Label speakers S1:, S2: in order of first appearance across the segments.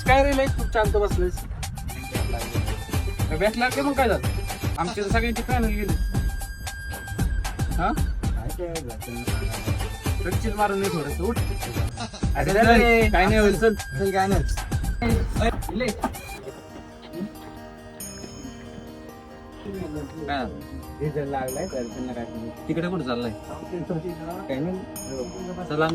S1: काय रे लाईक खूप शांत बसलेस. भेटला की मग काय झालं? आमच्या तर सगळ्यांची पॅनल गेली. हा चिल मारून नाही थोडस उठ. अरे काय नाही होईल. चल चल काय नाही. लागलाय तर त्यांना काय तिकडे कुठे चाललाय काय नाही. चला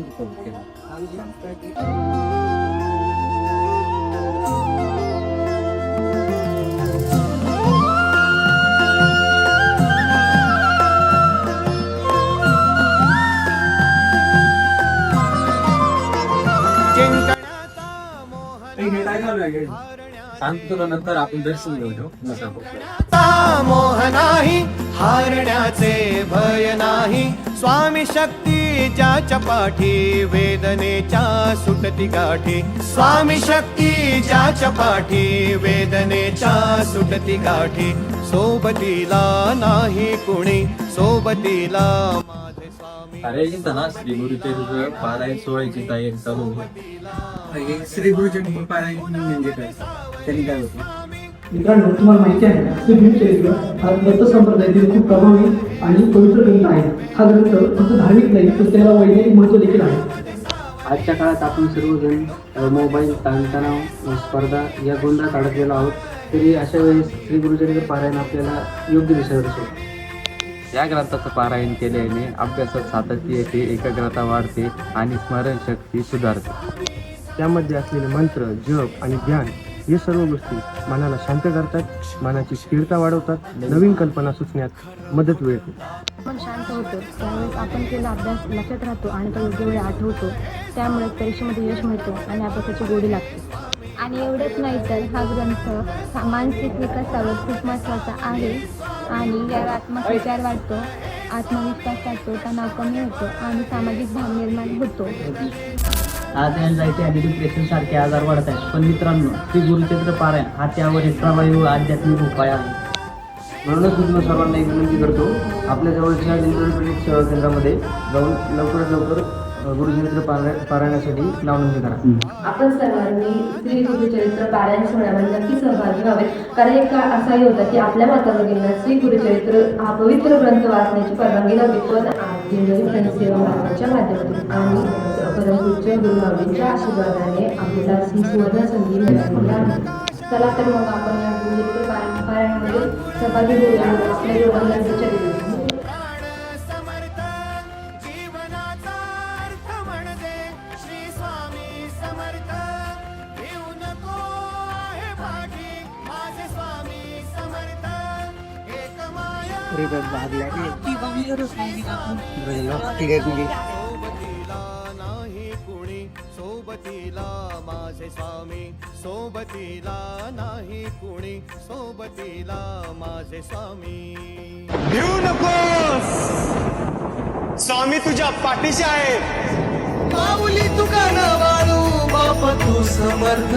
S1: सांगतो तुला नंतर आपण दर्शन घेऊ.
S2: मोह नाही हारण्याचे भय नाही. स्वामी शक्ती ज्याच्या पाठी वेदनेच्या सुटती गाठी. स्वामी शक्ती ज्याच्या पाठी वेदनेच्या सुटती गाठी. सोबतीला नाही कुणी सोबतीला माझे स्वामी.
S1: अरे ना श्री गुरुचरित्र पारायण सोहळ्याची तयारी चालू आहे. श्री गुरुचरित्र पारायण म्हणजे काय त्यांनी काय होतं?
S3: मित्रांनो, तुम्हाला माहिती आहे श्री गुरुचरित्र हा दत्त संप्रदायातील खूप प्रभावी आणि पवित्र ग्रंथ आहे. हा ग्रंथ फक्त धार्मिक नाही तर त्याला वैज्ञानिक महत्त्व देखील आहे.
S4: आजच्या काळात आपण सर्वजण मोबाईल, ताणतणाव, स्पर्धा या गोंधळात अडकलेलो आहोत. तरी अशा वेळेस श्री गुरुचरित्र पारायण आपल्याला योग्य दिशा दर्शवते.
S1: या ग्रंथाचं पारायण केल्याने अभ्यासात सातत्य येते, एकाग्रता वाढते आणि स्मरणशक्ती सुधारते.
S4: त्यामध्ये असलेले मंत्र, जप आणि ध्यान हे सर्व गोष्टी मनाला शांत करतात, मनाची स्थिरता वाढवतात, नवीन कल्पना सुचण्यात मदत मिळते.
S5: मन शांत होतं त्यावेळेस आपण केलेला अभ्यास लक्षात राहतो आणि तो योग्य वेळी आठवतो. त्यामुळे परीक्षेमध्ये यश मिळतो आणि अभ्यासाची गोडी लागते.
S6: आणि एवढंच नाही तर हा ग्रंथ मानसिक विकासावर खूप महत्त्वाचा आहे. आणि यावर आत्मविचार वाढतो, आत्मविश्वास वाढतो, तणाव कमी होतो आणि सामाजिक भाव निर्माण होतो.
S4: आज एन्झायटी आणि डिप्रेशन सारखे आजार वाढत आहेत. पण मित्रांनो, श्री गुरुचरित्र पारायण हा त्यावर एक प्रभावी व आध्यात्मिक उपाय आहे. म्हणूनच मी तुम्हाला सर्वांना एक विनंती करतो, आपल्या जवळच्या इंद्रपीठ सेवा केंद्रामध्ये जाऊन लवकरात लवकर गुरुचरित्र पारायणासाठी नावनोंदणी करा.
S7: आपण सर्वांनी श्री गुरुचरित्र पारायण सोहळ्यामध्ये नक्की सहभागी व्हावे. कारण एक काळ असाही होता की आपल्या माताभगिनींना श्री गुरुचरित्र हा पवित्र ग्रंथ वाचण्याची परवानगी नव्हती. पण दिंडोरी जनसेवा मार्गाच्या माध्यमातून आणि परमपूज्य गुरुमाऊलींच्या आशीर्वादाने आपल्याला ही सुवर्ण संधी मिळालेली आहे. चला तर मग आपण या गुरुचरित्र पारायणामध्ये सहभागी होऊया. आपल्या योगांच्या चरित्र
S2: नाही कुणी सोबतीला माझे स्वामी. सोबतीला नाही कुणी सोबतीला माझे स्वामी.
S8: भिऊ नकोस, स्वामी तुझ्या पाठीशी आहे.
S2: माऊली तुका न वाळू बाप तू समर्थ.